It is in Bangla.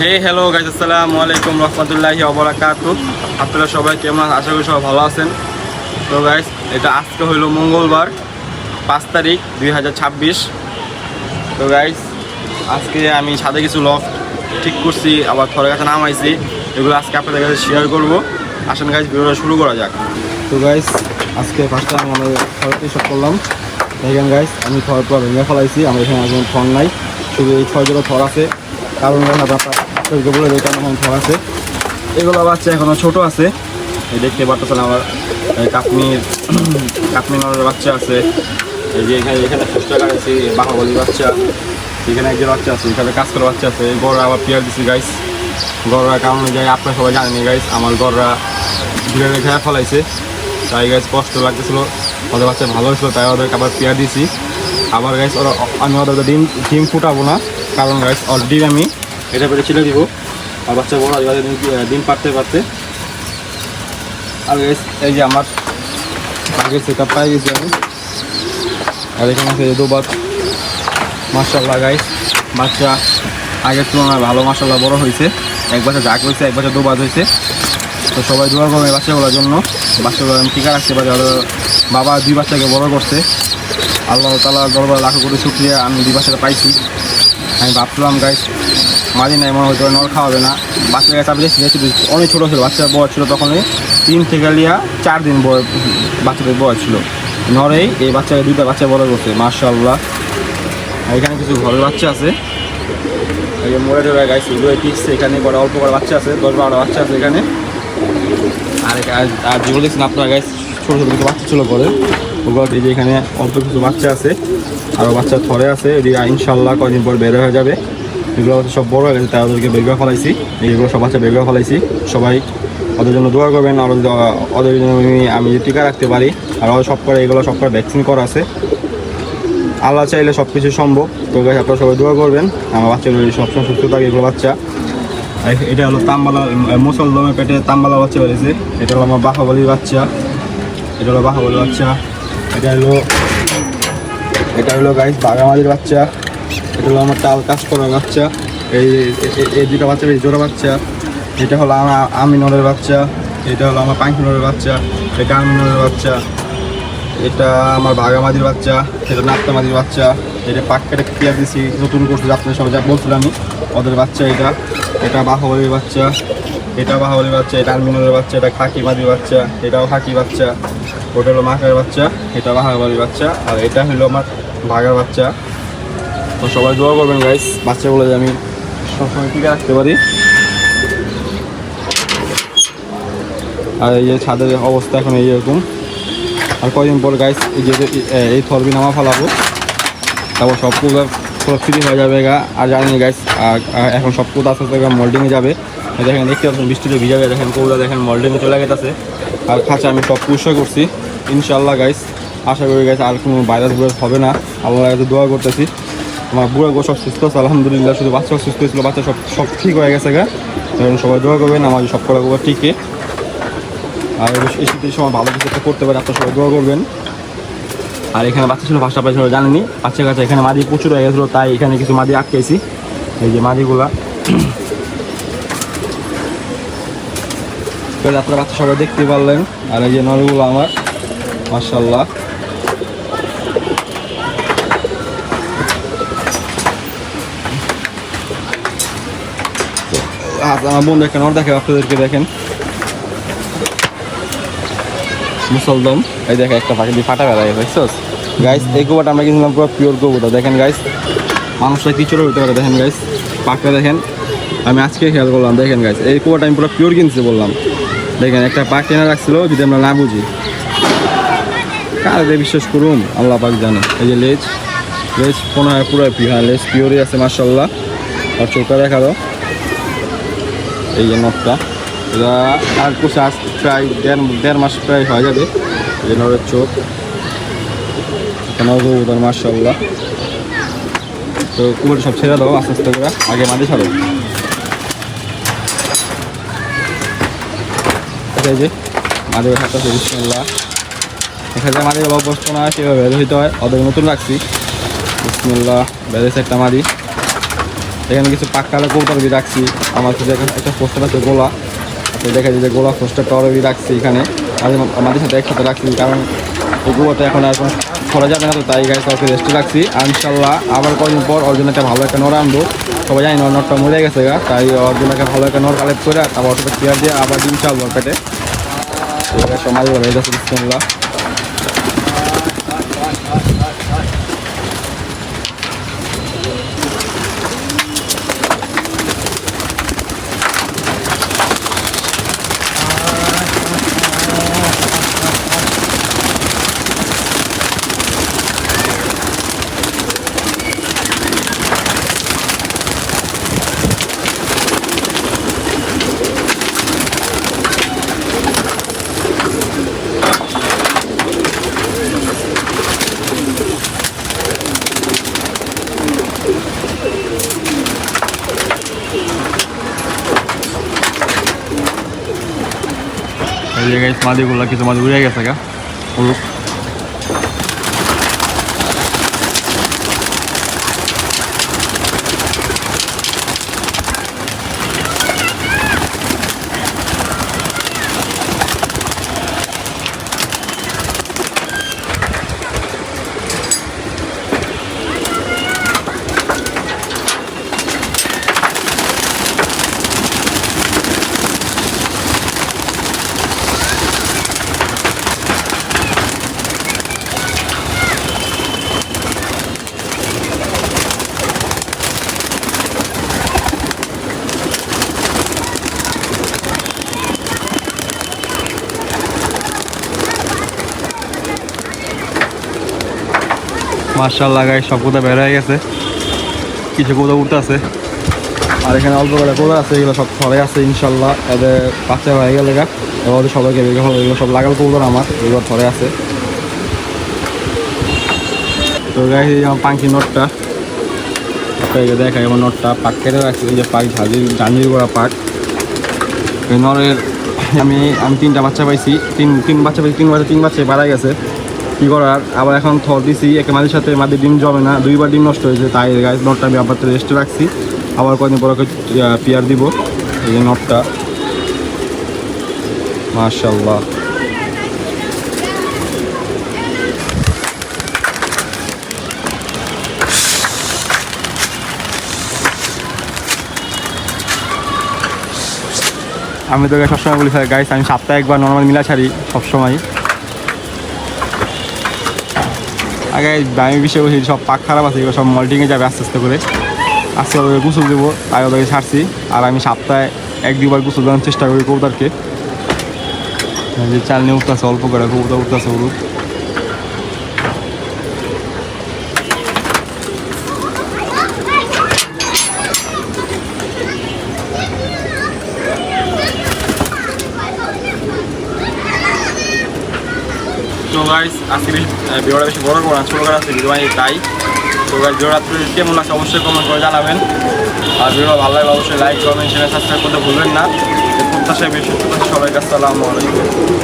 হে হ্যালো গাইস, আসসালামু আলাইকুম রহমতুল্লাহি ওয়া বারাকাতুহু। আপনারা সবাই কেমন আছেন? আশা করি সবাই ভালো আছেন। তো গাইস, এটা আজকে হইল মঙ্গলবার 5 তারিখ 2026। তো গাইস, আজকে আমি ছাদে কিছু লফট ঠিক করছি, আবার থরের কাছে নামাইছি। এগুলো আজকে আপনাদের কাছে শেয়ার করবো। আসেন গাইস, ভিডিওটা শুরু করা যাক। তো গাইস, আজকে ফার্স্টে আমি থরটি সব করলাম। দেখেন গাইস, আমি থর পুরো ভেঙে ফেলাইছি। আমার এখানে একজন থর নাই, শুধু এই 6 জোড়া থর আছে। কারণ বলে যেটা এখন থর আছে, এগুলো বাচ্চা এখনো ছোট আছে। এই দেখতে পাচ্ছেন আমার কাপনি নরের বাচ্চা আছে। এই যে এখানে চেষ্টা করেছি বাহুবলী বাচ্চা, এখানে একজন বাচ্চা আছে, এখানে কাজ করার বাচ্চা আছে। এই গররা আবার পেয়ার দিছি গাইস। গররা কারণ যায় আপনারা সবাই জানেনি গাইস, আমার গররা ধীরে রেখে ফলাইছে, তাই গাইস কষ্ট লাগতেছিল। ওদের বাচ্চা ভালো হয়েছিল, তাই ওদেরকে আবার পেয়ার দিছি। আবার গাইস আমি ওদের ডিম ফুটাবো না, কারণ গাইস ওর ডিম আমি এটা পেটে ছেড়ে দিব। আর বাচ্চা বড় ডিম পারতে পারতে। আর গাইস, এই যে আমার আগের সেট আপ পাই গেছি আমি। আর এখানে আছে দুবার, মাশাআল্লাহ গাইস, বাচ্চা আগের তুলনায় ভালো মাশাআল্লাহ বড় হয়েছে। এক বছর জাগ হয়েছে, এক বছর দুবার হয়েছে। তো সবাই দোয়া করবে বাচ্চাগুলোর জন্য। বাচ্চাগুলো আমি টিকা রাখতে পারি। আর বাবা 2 বাচ্চাকে বড় করছে, আল্লাহ তাআলার দরবারে লাখো কোটি শুকরিয়া, আমি 2 বাচ্চাটা পাইছি। আমি ভাবছিলাম গাইস মাঝে নাই মনে হয়তো নর খাওয়াবে না। বাচ্চা গাছ আমি দেখছি অনেক ছোটো ছিল, বাচ্চার বয়স ছিল তখনই 3 থেকে 4 দিন বাচ্চাদের বয়স ছিল। নরেই এই বাচ্চাকে 2টা বাচ্চা বড় করছে মাশাআল্লাহ। এখানে কিছু ঘরের বাচ্চা আছে, এই যে মোড়ে টোড়া গাইস এগুলো টিকছে। এখানে বড় অল্প করে বাচ্চা আছে, 10-12টা বাচ্চা আছে এখানে। আর যেগুলো দেখছেন আপনারা গাইস, ছোটো ছোটো কিছু বাচ্চা ছিল করে ওগুলো। এই যে এখানে অল্প কিছু বাচ্চা আছে, আরও বাচ্চা থরে আছে। এদিকে ইনশাল্লাহ কয়েকদিন পর বের হয়ে যাবে। এগুলো সব বড় হয়ে গেছে, তাই ওদেরকে বের করে ফেলাইছি। এইগুলো সব বাচ্চা বের করে ফেলাইছি। সবাই ওদের জন্য দোয়া করবেন। আর ওদের জন্য আমি টিকা রাখতে পারি। আর সব করে এগুলো সব করে ভ্যাকসিন করা আছে। আল্লাহ চাইলে সব কিছু সম্ভব। তো গাইস, আপনারা সবাই দোয়া করবেন আমার বাচ্চাগুলো সবসময় সুস্থ থাকে। এগুলো বাচ্চা, এটা হলো তাম্বালা, মুসলদমের পেটে তাম্বালা বাচ্চা বেরিয়েছে। এটা হলো আমার বাহুবলীর বাচ্চা, এটা হলো বাহুবলীর বাচ্চা। এটা হলো গাইস বাগামালির বাচ্চা। এটা হলো আমার তাল কাজ করার বাচ্চা। এই 2টা বাচ্চা এই জোড়া বাচ্চা। এটা হলো আমার আমিনরের বাচ্চা। এটা হলো আমার পাঙ্কিনরের বাচ্চা। এটা আমিনরের বাচ্চা। এটা আমার বাগামাদির বাচ্চা। এটা নাপ্তামাদির বাচ্চা। এটা পাক্কাটা পেয়ার দিছি, নতুন করছে আপনার সবাই যা বলছিলাম আমি ওদের বাচ্চা। এটা বাহুবলীর বাচ্চা। এটা বাহুবলীর বাচ্চা। এটা আমিনরের বাচ্চা। এটা খাকিমাদির বাচ্চা। এটাও খাকি বাচ্চা। ওটা হলো মাকার বাচ্চা। এটা বাহাবাড়ির বাচ্চা। আর এটা হলো আমার ভাগার বাচ্চা। তো সবাই দোয়া করবেন গাইস, বাচ্চাগুলো যে আমি সবসময় টিকে রাখতে পারি। আর এই যে ছাদের অবস্থা এখন এইরকম। আর কয়েকদিন পর গাইস এই থরবি নামা ফেলাবো, তারপর সব পুরো ফ্রি হয়ে যাবে গা। আর জানেন গাইস, এখন সব পুরো আস্তে আস্তে মোল্ডিংয়ে যাবে। দেখেন দেখতে পাচ্ছেন বৃষ্টিতে ভিজাবে, দেখেন কৌদা দেখেন মোল্ডিংয়ে চলে গেছে। আর খাঁচা আমি সব পরিষ্কার করছি ইনশাল্লাহ গাইস। আশা করি গাইস আর কোনো ভাইরাস হবে না। আল্লাহর কাছে দোয়া করতেছি। আমার বুড়ো গো সব সুস্থ আছে আলহামদুলিল্লাহ। শুধু বাচ্চা সুস্থ হয়েছিল, বাচ্চা সব ঠিক হয়ে গেছে গা। এখন সবাই দোয়া করবেন আমার সব করা টিকে। আর এই শীতের সময় ভালো কিছু একটা করতে পারে, আপনার সবাই দোয়া করবেন। আর এখানে বাচ্চা ছিল ফার্স্ট আপনার সবাই জানেনি, বাচ্চা কাছে এখানে মাদি প্রচুর হয়ে গেছিলো, তাই এখানে কিছু মাদি আটকেছি। এই যে মাদিগুলা আপনারা বাচ্চা সবাই দেখতে পারলেন। আর এই যে নরগুলো আমার মাশাআল্লাহ। আমার বোন দেখেন, ওর দেখেন আপনাদেরকে দেখেন মুসলদম। এই দেখে একটা পাখি দিয়ে ফাটা বেড়া গেছে দেখছোস গাইস। এই গোবরটা আমরা কিনলাম পুরো পিওর গোবরটা। দেখেন গাইস, মানুষটা কি চলে হতে পারে। দেখেন গাইস পাকটা দেখেন, আমি আজকে খেয়াল করলাম। দেখেন গাইস, এই গোবরটা আমি পুরো পিওর কিনছি বললাম। দেখেন একটা পাক কেনা রাখছিল, যদি আমরা না বুঝি কারে বিশ্বাস করুন, আল্লাহ পাক জানে। এই যে লেজ মনে হয় পুরো হ্যাঁ লেজ পিওরই আছে মাশাআল্লাহ। আর চোখটা দেখালো, এই যে নখটা, এটা আর কিছু আজ প্রায় দেড় মাস প্রায় হয়ে যাবে। এই নরের চোখ নজর মাশাআল্লাহ। তো কুকুর সব ছেড়ে দাও আস্তে আস্তে করে, আগে মাঝে ছাড়ো। এই যে মাঝে থাকতে বিসমিল্লাহ। এখানে মাঝে অভ্যস্ত না সেভাবে বের হইতে হয়, ওদের নতুন রাখছি। বিসমিল্লাহ, বেড়েছে একটা মাদি। এখানে কিছু পাক্কালে কবুতর দিয়ে রাখছি। আমার কাছে একটা পোস্টার আছে গোলা, আপনি দেখা যায় যে গোলা পোস্টারটা অলরেডি রাখছি এখানে আমাদের সাথে একসাথে রাখছি, কারণ এই গোলাটা এখন আর ছড়া যাবে না, তো তাই গাইস ওকে রেস্টে রাখছি। আর ইনশাল্লাহ আবার কদিন পর ওর জন্য একটা ভালো একটা নর আনবো। সবাই জানি নরটা মরে গেছে গা, তাই ওর জন্য একটা ভালো একটা নর কালেক্ট করে আবার ওটা কেয়ার দিয়ে আবার ডিম চালবো পেটে। সমাজ হয়ে যাচ্ছে বিসমিল্লাহ। এই জায়গায় মাদিগুলো কিছু মাদি উড়ে গেছে গা উড়ুক। মাশাআল্লাহ গাইস সব কোথা বের হয়ে গেছে, কিছু কোথা উঠতে আছে, আর এখানে অল্প করে কোথা আছে, এগুলো সব ছড়ে আছে ইনশাল্লাহ। এদের বাচ্চা হয়ে গেলে গা এবার সবাইকে এগুলো সব লাগাল কবুতর আমার, এগুলো ছড়ে আছে। তো গাইস আমার পাঙ্কি নটটা দেখা আমার নটটা পাক কেটে রাখছি, এই যে পাক ঝাঁঝির করা পাক। এই নরের আমি 3টা বাচ্চা পাইছি, তিন বাচ্চা বাড়া গেছে। কী করার, আবার এখন থর দিছি একটা মাঝের সাথে মাঝে ডিম জমে না, 2বার ডিম নষ্ট হয়েছে, তাই গাইস নটটা আমি আবার রেস্টে রাখছি। আবার কয়েকদিন পর পেয়ার দিব। এই যে নটটা মাশাআল্লাহ। আমি তো সবসময় বলি গাইস আমি সপ্তাহে একবার নর্মাল মিলা ছাড়ি সবসময়। আগে আমি বিষয় বলছি সব পাক খারাপ আছে, এগুলো সব মল্টিংয়ে যাবে আস্তে আস্তে করে গোসল দেবো, তাই ওদেরকে ছাড়ছি। আর আমি সপ্তাহে 1-2বার গোসল দেওয়ার চেষ্টা করি কবুতরকে। যে চাল নিয়ে উঠতেছে অল্প করে কবুতর উঠতেছে উড়ুক। তো গাইস আজকে ভিডিওটা বেশি বড় করবো না, ছোটো করে আছে ভিডিও তাই। তো গাইস ভিডিওটা কেমন লাগছে অবশ্যই কমেন্ট করে জানাবেন। আর ভিডিও ভালো লাগলে অবশ্যই লাইক কমেন্ট শেয়ার সাবস্ক্রাইব করতে ভুলবেন না। প্রত্যাশায় বেশি সবাইকে আসসালামু আলাইকুম।